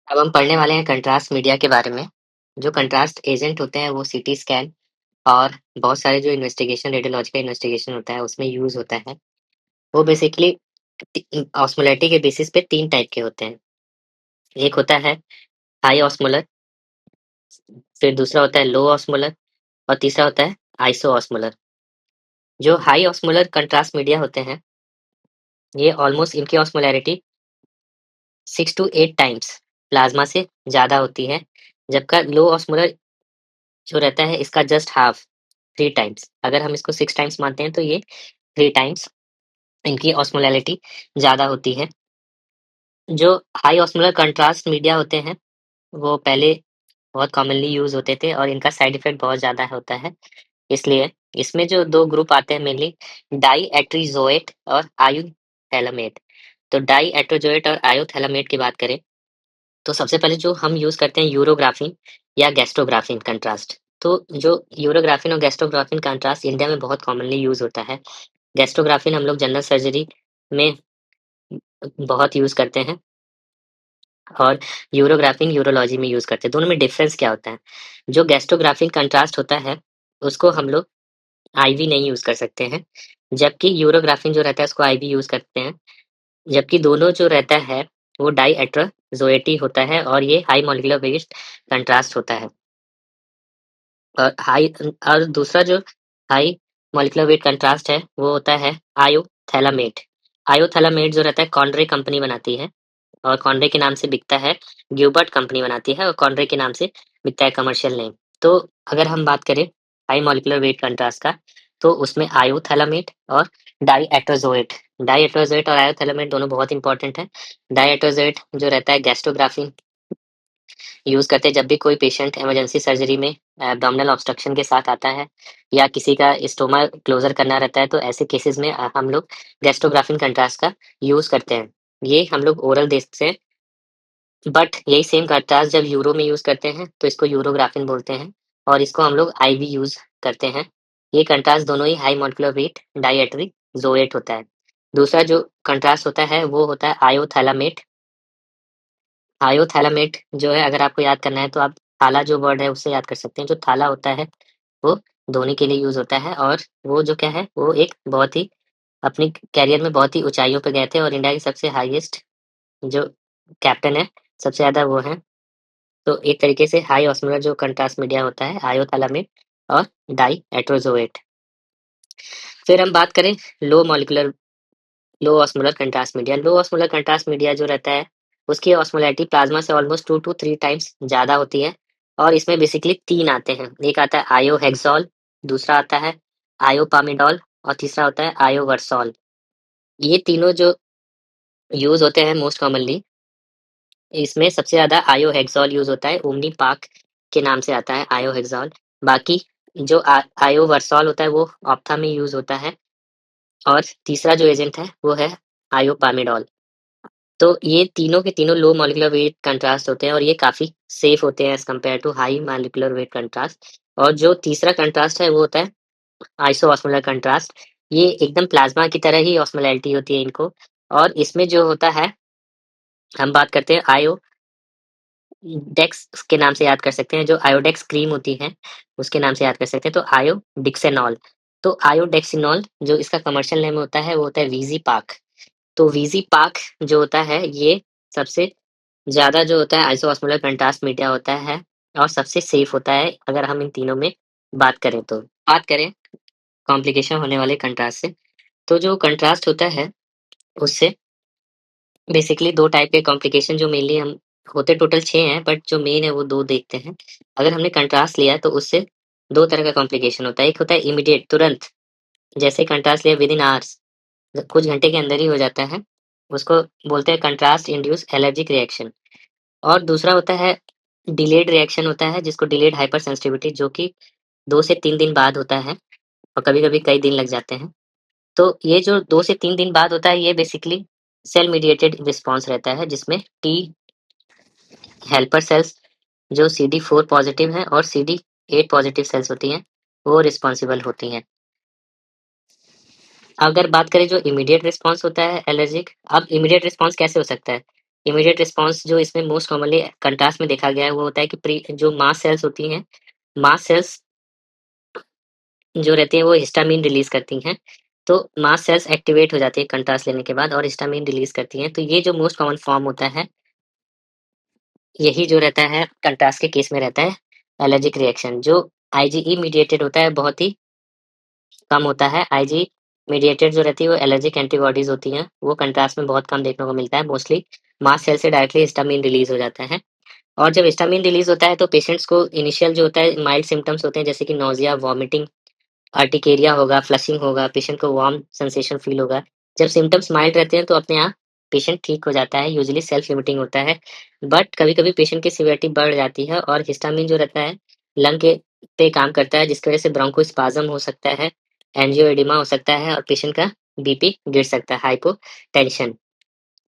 अब हम पढ़ने वाले हैं कंट्रास्ट मीडिया के बारे में। जो कंट्रास्ट एजेंट होते हैं वो सीटी स्कैन और बहुत सारे जो इन्वेस्टिगेशन रेडियोलॉजिकल इन्वेस्टिगेशन होता है उसमें यूज होता है। वो बेसिकली ऑस्मोलैरिटी के बेसिस पे 3 टाइप के होते हैं। एक होता है हाई ऑस्मोलर, फिर दूसरा होता है लो ऑस्मोलर और तीसरा होता है आइसो ऑस्मोलर। जो हाई ऑस्मोलर कंट्रास्ट मीडिया होते हैं, ये ऑलमोस्ट इनकी ऑस्मोलैरिटी 6 टू 8 टाइम्स प्लाज्मा से ज़्यादा होती है, जबकि लो ऑस्मोलर जो रहता है इसका जस्ट हाफ 3 टाइम्स। अगर हम इसको 6 टाइम्स मानते हैं तो ये 3 टाइम्स इनकी ऑस्मोलैरिटी ज़्यादा होती है। जो हाई ऑस्मोलर कंट्रास्ट मीडिया होते हैं, वो पहले बहुत कॉमनली यूज़ होते थे और इनका साइड इफ़ेक्ट बहुत ज़्यादा होता है। इसलिए इसमें जो 2 ग्रुप आते हैं मेनली डाईएट्रिज़ोएट और आयूथैलेमेट। तो डाईएट्रिज़ोएट और आयूथैलेमेट की बात करें तो सबसे पहले जो हम यूज़ करते हैं यूरोग्राफिन या गैस्ट्रोग्राफिन कंट्रास्ट। तो जो यूरोग्राफिन और गैस्ट्रोग्राफिन कंट्रास्ट इंडिया में बहुत कॉमनली यूज़ होता है। गैस्ट्रोग्राफिन हम लोग जनरल सर्जरी में बहुत यूज़ करते हैं और यूरोग्राफिन यूरोलॉजी में यूज़ करते हैं। दोनों में डिफरेंस क्या होता है? जो गैस्ट्रोग्राफिन कंट्रास्ट होता है, उसको हम लोग आईवी नहीं यूज़ कर सकते हैं, जबकि यूरोग्राफिन जो रहता है उसको आईवी यूज़ करते हैं। जबकि दोनों जो रहता है वो डाईएट्राज़ोएटी होता है और ये हाई मॉलिक्यूलर वेट कंट्रास्ट होता है। और दूसरा जो हाई मॉलिक्यूलर वेट कंट्रास्ट है वो होता है आयोथैलामेट। आयोथैलामेट जो रहता है कॉन्ड्रे कंपनी बनाती है और कॉन्ड्रे के नाम से बिकता है, ग्ilbert कंपनी बनाती है और कॉन्ड्रे के नाम से बिकता है कमर्शियल नेम। तो अगर हम बात करें हाई मॉलिक्यूलर वेट कंट्रास्ट का, तो उसमें आयोथैलामेट और डाईएट्राज़ोएट। डाईएट्राज़ोएट और आयोथैलामेट दोनों बहुत इंपॉर्टेंट हैं। डाईएट्राज़ोएट जो रहता है गैस्ट्रोग्राफिन यूज़ करते हैं जब भी कोई पेशेंट इमरजेंसी सर्जरी में एब्डोमिनल ऑब्स्ट्रक्शन के साथ आता है या किसी का स्टोमा क्लोज़र करना रहता है, तो ऐसे केसेज़ में हम लोग गैस्ट्रोग्राफिन कंट्रास्ट का यूज़ करते हैं। ये हम लोग ओरल देते हैं, बट यही सेम कंट्रास्ट जब यूरो में यूज़ करते हैं, तो इसको यूरोग्राफिन बोलते हैं और इसको हम लोग आईवी यूज़ करते हैं। ये कंट्रास्ट दोनों ही हाई मॉलिक्यूलर वेट डायट्री-ज़ोएट होता है। दूसरा जो कंट्रास्ट होता है, वो होता है आयोथैलामेट। थायोथैलेमेट जो है, अगर आपको याद करना है तो आप थाला जो वर्ड है उससे याद कर सकते हैं। जो थाला होता है वो धोने के लिए यूज़ होता है और वो जो क्या है, वो एक बहुत ही अपनी करियर में बहुत ही ऊँचाइयों पे गए थे और इंडिया के सबसे हाईएस्ट जो कैप्टन है, सबसे ज़्यादा वो हैं। तो एक तरीके से हाई ऑस्मोलर जो कंट्रास्ट मीडिया होता है आयोथैलेमेट और डाईएट्रोज़ोएट। फिर हम बात करें लो मॉलिक्यूलर लो ऑस्मोलर कंट्रास्ट मीडिया। लो ऑस्मोलर कंट्रास्ट मीडिया जो रहता है, उसकी ऑस्मोलैरिटी प्लाज़्मा से ऑलमोस्ट 2 टू 3 टाइम्स ज़्यादा होती है और इसमें बेसिकली 3 आते हैं। एक आता है आयोहेक्सॉल, दूसरा आता है आयोपामिडॉल और तीसरा होता है आयोवर्सॉल। ये तीनों जो यूज़ होते हैं मोस्ट कॉमनली, इसमें सबसे ज़्यादा आयोहेक्सॉल यूज़ होता है, ओमनीपाक के नाम से आता है आयोहेक्सॉल। बाकी जो आयोवर्सॉल होता है वो ऑप्था में यूज़ होता है और तीसरा जो एजेंट है वो है आयोपामिडॉल। तो ये तीनों के तीनों लो मॉलिक्यूलर वेट कंट्रास्ट होते हैं और ये काफ़ी सेफ होते हैं as compared to high molecular weight contrast. और जो तीसरा कंट्रास्ट है वो होता है आइसोऑस्मोलर कंट्रास्ट। ये एकदम प्लाज़्मा की तरह ही ऑस्मोलैरिटी होती है इनको और इसमें जो होता है, हम बात करते हैं आयोडेक्स के नाम से याद कर सकते हैं, जो आयोडेक्स क्रीम होती है, उसके नाम से याद कर सकते हैं, तो आयोडिक्सेनॉल। तो आयोडेक्सिनॉल जो इसका कमर्शियल नेम होता है वो होता है वीज़ीपाक। तो वीज़ीपाक जो होता है ये सबसे ज़्यादा जो होता है आइसोऑस्मोलर कंट्रास्ट मीडिया होता है और सबसे सेफ होता है अगर हम इन तीनों में बात करें तो। बात करें कॉम्प्लिकेशन होने वाले कंट्रास्ट से, तो जो कंट्रास्ट होता है उससे बेसिकली 2 टाइप के कॉम्प्लिकेशन जो मेनली हम होते टोटल 6 हैं, बट जो मेन है वो 2 देखते हैं। अगर हमने कंट्रास्ट लिया तो उससे 2 तरह का कॉम्प्लिकेशन होता है। एक होता है इमीडिएट तुरंत, जैसे कंट्रास्ट लिया विदिन आवर्स, कुछ घंटे के अंदर ही हो जाता है। उसको बोलते हैं कंट्रास्ट इंड्यूस एलर्जिक रिएक्शन। और दूसरा होता है डिलेड रिएक्शन होता है, जिसको डिलेड हाइपर सेंसिटिविटी, जो कि 2 से 3 दिन बाद होता है और कभी-कभी कई दिन लग जाते हैं। तो ये जो 2 से 3 दिन बाद होता है, ये बेसिकली सेल मीडिएटेड रिस्पॉन्स रहता है, जिसमें टी हेल्पर सेल्स जो CD4 पॉजिटिव हैं और CD8 पॉजिटिव सेल्स होती हैं, वो रिस्पॉन्सिबल होती हैं। अगर बात करें जो इमीडिएट रिस्पॉन्स होता है एलर्जिक, अब इमीडिएट रिस्पॉन्स कैसे हो सकता है? इमीडिएट रिस्पॉन्स जो इसमें मोस्ट कॉमनली कंट्रास्ट में देखा गया है वो होता है कि प्री जो मास्ट सेल्स होती हैं, मास्ट सेल्स जो रहती हैं वो हिस्टामिन रिलीज़ करती हैं। तो मास्ट सेल्स एक्टिवेट हो जाती है कंट्रास्ट लेने के बाद और हिस्टामिन रिलीज़ करती हैं। तो ये जो मोस्ट कॉमन फॉर्म होता है, यही जो रहता है कंट्रास्ट के केस में रहता है एलर्जिक रिएक्शन। जो आईजीई मीडिएटेड होता है बहुत ही कम होता है। आईजी मीडिएटेड जो रहती है वो एलर्जिक एंटीबॉडीज़ होती हैं, वो कंट्रास्ट में बहुत कम देखने को मिलता है। मोस्टली मास्ट सेल से डायरेक्टली हिस्टामिन रिलीज़ हो जाता है। और जब हिस्टामिन रिलीज़ होता है तो पेशेंट्स को इनिशियल जो होता है माइल्ड सिम्पटम्स होते हैं जैसे कि नोज़िया, वॉमिटिंग, अर्टिकेरिया होगा, फ्लशिंग होगा, पेशेंट को वार्म सेंसेशन फील होगा। जब सिम्पटम्स माइल्ड रहते हैं तो अपने आप पेशेंट ठीक हो जाता है, यूजुअली सेल्फ लिमिटिंग होता है। बट कभी-कभी पेशेंट की सीवियरिटी बढ़ जाती है और हिस्टामिन जो रहता है लंग के पे काम करता है जिसकी वजह से ब्रोंकोस्पाज़म हो सकता है, एंजियोएडिमा हो सकता है और पेशेंट का बीपी गिर सकता है, हाइपोटेंशन।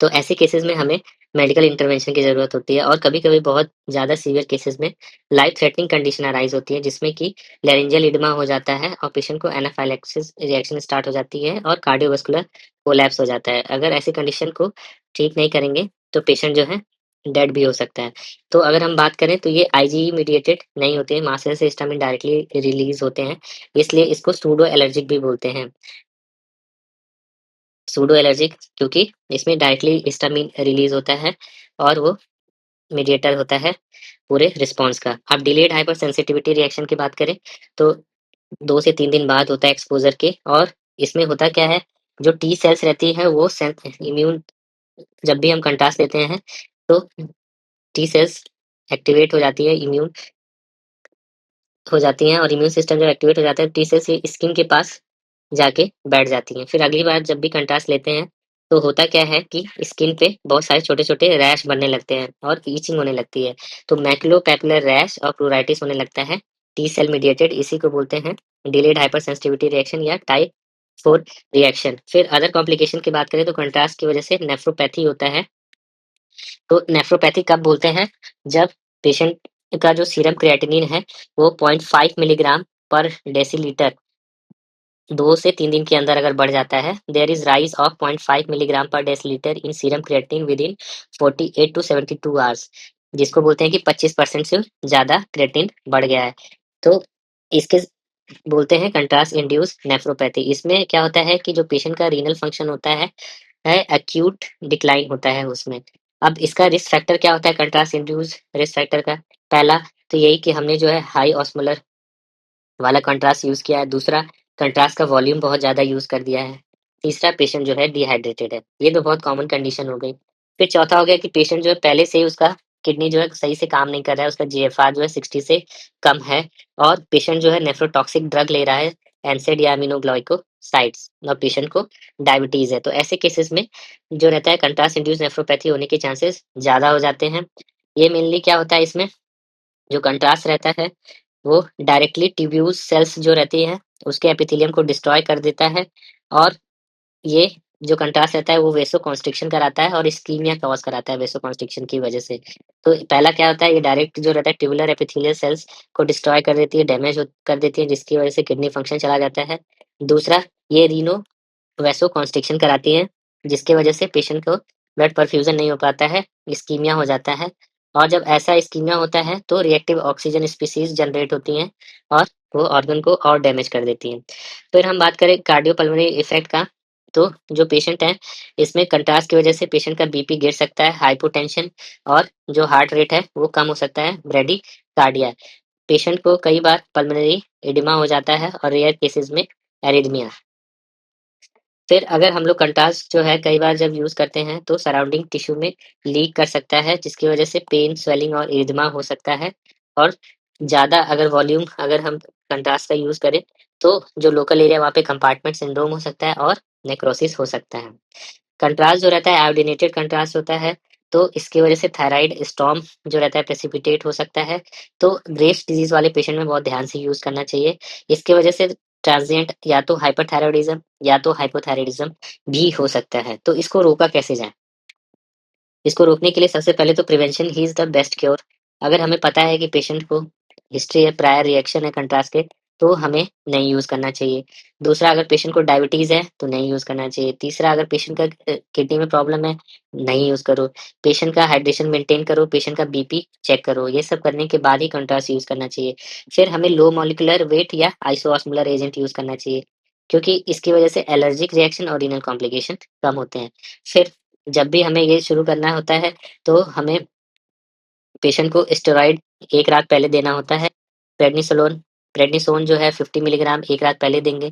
तो ऐसे केसेस में हमें मेडिकल इंटरवेंशन की ज़रूरत होती है और कभी-कभी बहुत ज़्यादा सीवियर केसेस में लाइफ थ्रेटनिंग कंडीशन अराइज़ होती है जिसमें कि लैरिंजियल इडेमा हो जाता है और पेशेंट को एनाफाइलैक्सिस रिएक्शन स्टार्ट हो जाती है और कार्डियोवास्कुलर कोलैप्स हो जाता है। अगर ऐसी कंडीशन को ठीक नहीं करेंगे तो पेशेंट जो है डेड भी हो सकता है। तो अगर हम बात करें तो ये आईजीई मीडिएटेड नहीं होते हैं, मास्ट से हिस्टामिन डायरेक्टली रिलीज़ होते हैं, इसलिए इसको सूडो एलर्जिक भी बोलते हैं। सूडो एलर्जिक क्योंकि इसमें डायरेक्टली हिस्टामिन रिलीज़ होता है और वो मीडिएटर होता है पूरे रिस्पॉन्स का। अब डिलेड हाइपर सेंसिटिविटी रिएक्शन की बात करें तो 2 से 3 दिन बाद होता है एक्सपोज़र के और इसमें होता क्या है, जो टी सेल्स रहती हैं वो इम्यून जब भी हम कंट्रास्ट लेते हैं तो टी सेल्स एक्टिवेट हो जाती है, इम्यून हो जाती हैं और इम्यून सिस्टम जब एक्टिवेट हो जाता है टी सेल्स ये स्किन के पास जाके बैठ जाती हैं। फिर अगली बार जब भी कंट्रास्ट लेते हैं, तो होता क्या है कि स्किन पे बहुत सारे छोटे-छोटे रैश बनने लगते हैं और इचिंग होने लगती है। तो मैक्युलोपैपुलर रैश और प्लूराइटिस होने लगता है, टी सेल मीडिएटेड, इसी को बोलते हैं डिलेड हाइपर सेंसिटिविटी रिएक्शन या टाइप 4 रिएक्शन। फिर अदर कॉम्प्लिकेशन की बात करें तो कंट्रास्ट की वजह से नेफ्रोपैथी होता है। तो नेफ्रोपैथी कब बोलते हैं? जब पेशेंट का जो सीरम क्रिएटिनिन है, वो 0.5 मिलीग्राम पर डेसीलिटर 2 से 3 दिन के अंदर अगर बढ़ जाता है, there is rise of 0.5 milligram per deciliter in serum creatinine within 48 to 72 hours, जिसको बोलते हैं कि 25% से ज़्यादा क्रिएटिनिन बढ़ गया है। तो इसके बोलते हैं कंट्रास्ट इंड्यूस्ड नेफ्रोपैथी। इसमें क्या होता है कि जो पेशेंट का रीनल फंक्शन होता है एक्यूट डिक्लाइन होता है उसमें। अब इसका रिस्क फैक्टर क्या होता है कंट्रास्ट इंड्यूस्ड रिस्क फैक्टर का? पहला तो यही कि हमने जो है हाई ऑस्मोलर वाला कंट्रास्ट यूज़ किया है, दूसरा कंट्रास्ट का वॉल्यूम बहुत ज़्यादा यूज़ कर दिया है, तीसरा पेशेंट जो है डिहाइड्रेटेड है। ये तो बहुत कॉमन कंडीशन हो गई। फिर चौथा हो गया कि पेशेंट जो है पहले से ही उसका किडनी जो है सही से काम नहीं कर रहा है, उसका जीएफआर जो है 60 से कम है और पेशेंट जो है नेफ्रोटॉक्सिक ड्रग ले रहा है, एनसैड या एमिनोग्लाइकोसाइड्स और पेशेंट को डायबिटीज़ है। तो ऐसे केसेस में जो रहता है कंट्रास्ट इंड्यूस्ड नेफ्रोपैथी होने के चांसेस ज़्यादा हो जाते हैं। ये मेनली क्या होता है इसमें जो कंट्रास्ट रहता है, वो डायरेक्टली ट्यूब्यूल्स सेल्स जो रहती है, उसके एपिथेलियम को डिस्ट्रॉय कर देता है और ये जो कंट्रास्ट रहता है, वो वेसोकंस्ट्रिक्शन कराता है और इस्कीमिया कॉज़ कराता है वेसोकंस्ट्रिक्शन की वजह से। तो पहला क्या होता है, ये डायरेक्ट जो रहता है ट्यूबुलर एपिथेलियल सेल्स को डिस्ट्रॉय कर देती है, डैमेज कर देती है, जिसकी वजह से किडनी फंक्शन चला जाता है। दूसरा, ये रीनो वैसोकॉन्स्ट्रिक्शन कराती हैं, जिसकी वजह से पेशेंट को ब्लड परफ्यूज़न नहीं हो पाता है, इस्कीमिया हो जाता है और जब ऐसा इस्कीमिया होता है, तो रिएक्टिव ऑक्सीजन स्पीशीज़ जनरेट होती हैं और वो ऑर्गन को और डैमेज कर देती हैं। फिर हम बात करें कार्डियोपल्मोनरी इफ़ेक्ट का, तो जो पेशेंट हैं, इसमें कंट्रास्ट की वजह से पेशेंट का बीपी गिर सकता है, हाइपोटेंशन और जो हार्ट रेट है, वो कम हो सकता है, ब्रेडिकार्डिया। पेशेंट को कई बार पल्मोनरी एडिमा हो जाता है और रेयर केसेज़ में एरिथमिया। फिर अगर हम लोग कंट्रास्ट जो है कई बार जब यूज़ करते हैं तो सराउंडिंग टिश्यू में लीक कर सकता है जिसकी वजह से पेन, स्वेलिंग और एरिथमा हो सकता है और ज़्यादा अगर वॉल्यूम अगर हम कंट्रास्ट का यूज़ करें तो जो लोकल एरिया वहाँ पे कंपार्टमेंट सिंड्रोम हो सकता है और नेक्रोसिस हो सकता है। कंट्रास्ट जो रहता है आयोडीनेटेड कंट्रास्ट होता है, तो इसकी वजह से थायराइड स्टॉर्म जो रहता है प्रेसिपिटेट हो सकता है। तो ग्रेव्स डिज़ीज़ वाले पेशेंट में बहुत ध्यान से यूज़ करना चाहिए। इसकी वजह से ट्रांज़िएंट या तो हाइपरथायरॉयडिज़्म या तो हाइपोथायरॉयडिज़्म भी हो सकता है। तो इसको रोका कैसे जाए? इसको रोकने के लिए सबसे पहले तो prevention he is the best cure. अगर हमें पता है कि पेशेंट को हिस्ट्री है, प्रायर रिएक्शन है कंट्रास्ट के, तो हमें नहीं यूज़ करना चाहिए। दूसरा, अगर पेशेंट को डायबिटीज़ है, तो नहीं यूज़ करना चाहिए। तीसरा, अगर पेशेंट का किडनी में प्रॉब्लम है, नहीं यूज़ करो। पेशेंट का हाइड्रेशन मेंटेन करो, पेशेंट का बीपी चेक करो। ये सब करने के बाद ही कंट्रास्ट यूज़ करना चाहिए। फिर हमें लो मॉलिक्यूलर वेट या आइसोऑस्मोलर एजेंट यूज़ करना चाहिए, क्योंकि इसकी वजह से एलर्जिक रिएक्शन और रीनल कॉम्प्लिकेशन कम होते हैं। फिर जब भी हमें ये शुरू करना होता है, तो हमें पेशेंट को स्टेरॉइड 1 रात पहले देना होता है। प्रेडनिसोलोन प्रेडनिसोन जो है 50 मिलीग्राम 1 रात पहले देंगे।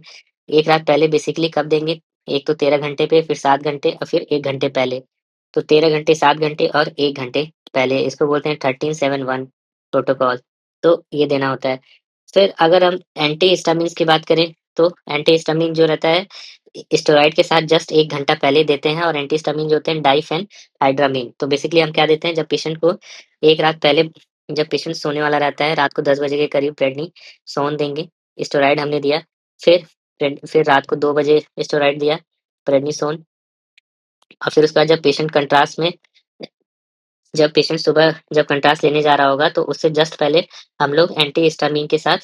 1 रात पहले बेसिकली कब देंगे? एक तो 13 घंटे पे, फिर 7 घंटे और फिर 1 घंटे पहले। तो 13 घंटे, 7 घंटे और 1 घंटे पहले, इसको बोलते हैं 13-7-1 प्रोटोकॉल। तो ये देना होता है। फिर अगर हम एंटी हिस्टामिन्स की बात करें, तो एंटी हिस्टामिन जो रहता है, स्टेरॉइड के साथ जस्ट 1 घंटा पहले देते हैं, और एंटी हिस्टामिन जो होते हैं डाइफेनहाइड्रामिन। तो बेसिकली हम क्या देते हैं, जब पेशेंट को 1 रात पहले, जब पेशेंट सोने वाला रहता है, रात को 10 बजे के करीब प्रेडनिसोन देंगे, स्टेरॉइड हमने दिया। फिर रात को 2 बजे स्टेरॉइड दिया, प्रेडनिसोन। और फिर उसके बाद जब पेशेंट सुबह जब कंट्रास्ट लेने जा रहा होगा, तो उससे जस्ट पहले हम लोग एंटी हिस्टामिन के साथ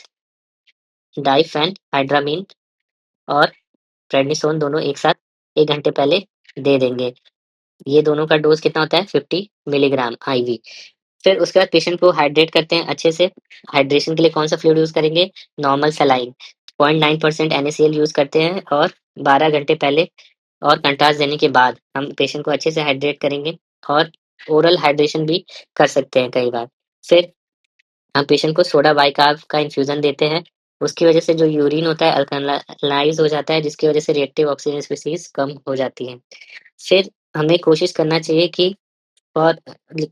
डाइफेनहाइड्रामिन और प्रेडनिसोन दोनों एक साथ 1 घंटे पहले दे देंगे। ये दोनों का डोज़ कितना होता है? 50 मिलीग्राम आईवी। फिर उसके बाद पेशेंट को हाइड्रेट करते हैं अच्छे से। हाइड्रेशन के लिए कौन-सा फ्लूइड यूज़ करेंगे? नॉर्मल सलाइन 0.9% NaCl यूज़ करते हैं, और 12 घंटे पहले और कंट्रास्ट देने के बाद हम पेशेंट को अच्छे से हाइड्रेट करेंगे, और ओरल हाइड्रेशन भी कर सकते हैं कई बार। फिर हम पेशेंट को सोडा बाइकार्ब का इन्फ्यूज़न देते हैं। उसकी वजह से जो यूरिन होता है अल्कलाइज़ हो जाता है, जिसकी वजह से रिएक्टिव ऑक्सीजन स्पीशीज़ कम हो जाती हैं। फिर हमें कोशिश करना चाहिए कि और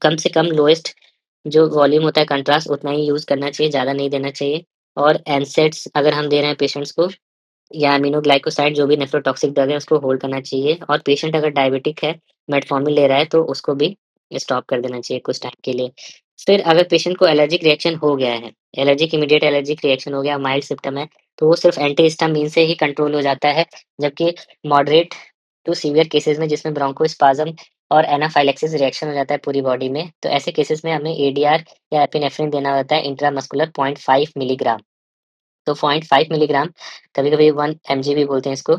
कम से कम लोएस्ट जो वॉल्यूम होता है कंट्रास्ट, उतना ही यूज़ करना चाहिए, ज़्यादा नहीं देना चाहिए। और एनसेड्स अगर हम दे रहे हैं पेशेंट्स को, या एमिनोग्लाइकोसाइड जो भी नेफ्रोटॉक्सिक ड्रग है, उसको होल्ड करना चाहिए। और पेशेंट अगर डायबिटिक है, मेटफॉर्मिन ले रहा है, तो उसको भी स्टॉप कर देना चाहिए कुछ टाइम के लिए। फिर अगर पेशेंट को एलर्जिक रिएक्शन हो गया है, इमीडिएट एलर्जिक रिएक्शन हो गया, माइल्ड सिम्पटम है, तो वो सिर्फ़ एंटीहिस्टामिन से ही कंट्रोल हो जाता है। जबकि मॉडरेट टू सीवियर केसेज़ में, जिसमें ब्रोंकोस्पाज़म और एनाफाइलेक्सिस रिएक्शन हो जाता है पूरी बॉडी में, तो ऐसे केसेज़ में हमें एडीआर या एपिनेफ्रिन देना होता है इंट्रामस्कुलर 0.5 मिलीग्राम। तो 0.5 मिलीग्राम, कभी-कभी 1 एमजी भी बोलते हैं इसको,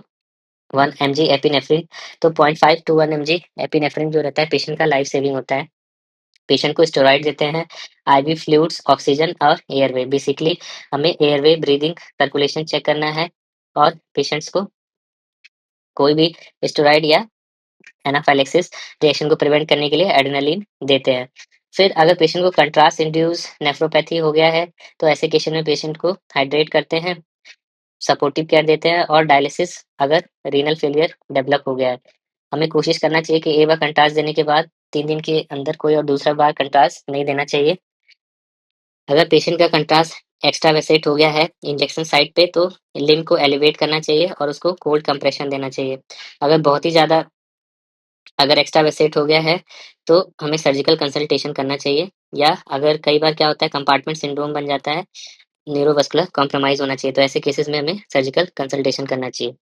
1 एमजी एपिनेफ्रिन। तो 0.5 टू 1 एमजी एपिनेफ्रिन जो रहता है, पेशेंट का लाइफ सेविंग होता है। पेशेंट को स्टेरॉइड देते हैं, आईवी फ्लूइड्स, ऑक्सीजन और एयरवे। बेसिकली हमें एयरवे, ब्रीथिंग, सर्कुलेशन चेक करना है, और पेशेंट्स को कोई भी स्टेरॉइड या एनाफाइलेक्सिस रिएक्शन को प्रिवेंट करने के लिए एड्रेनालिन देते हैं। फिर अगर पेशेंट को कंट्रास्ट इंड्यूस नेफ्रोपैथी हो गया है, तो ऐसे केस में पेशेंट को हाइड्रेट करते हैं, सपोर्टिव केयर देते हैं, और डायलिसिस अगर रीनल फेलियर डेवलप हो गया है। हमें कोशिश करना चाहिए कि एक बार कंट्रास्ट देने के बाद 3 दिन के अंदर कोई और दूसरा बार कंट्रास्ट नहीं देना चाहिए। अगर पेशेंट का कंट्रास्ट एक्स्ट्रावेसेट हो गया है इंजेक्शन साइट पे, तो लिम्ब को एलिवेट करना चाहिए और उसको कोल्ड कंप्रेशन देना चाहिए। अगर बहुत ही ज़्यादा अगर एक्स्ट्रावेसेट हो गया है, तो हमें सर्जिकल कंसल्टेशन करना चाहिए, या अगर कई बार क्या होता है, कंपार्टमेंट सिंड्रोम बन जाता है, न्यूरोमस्कुलर कॉम्प्रोमाइज़ होना चाहिए, तो ऐसे केसेज़ में हमें सर्जिकल कंसल्टेशन करना चाहिए।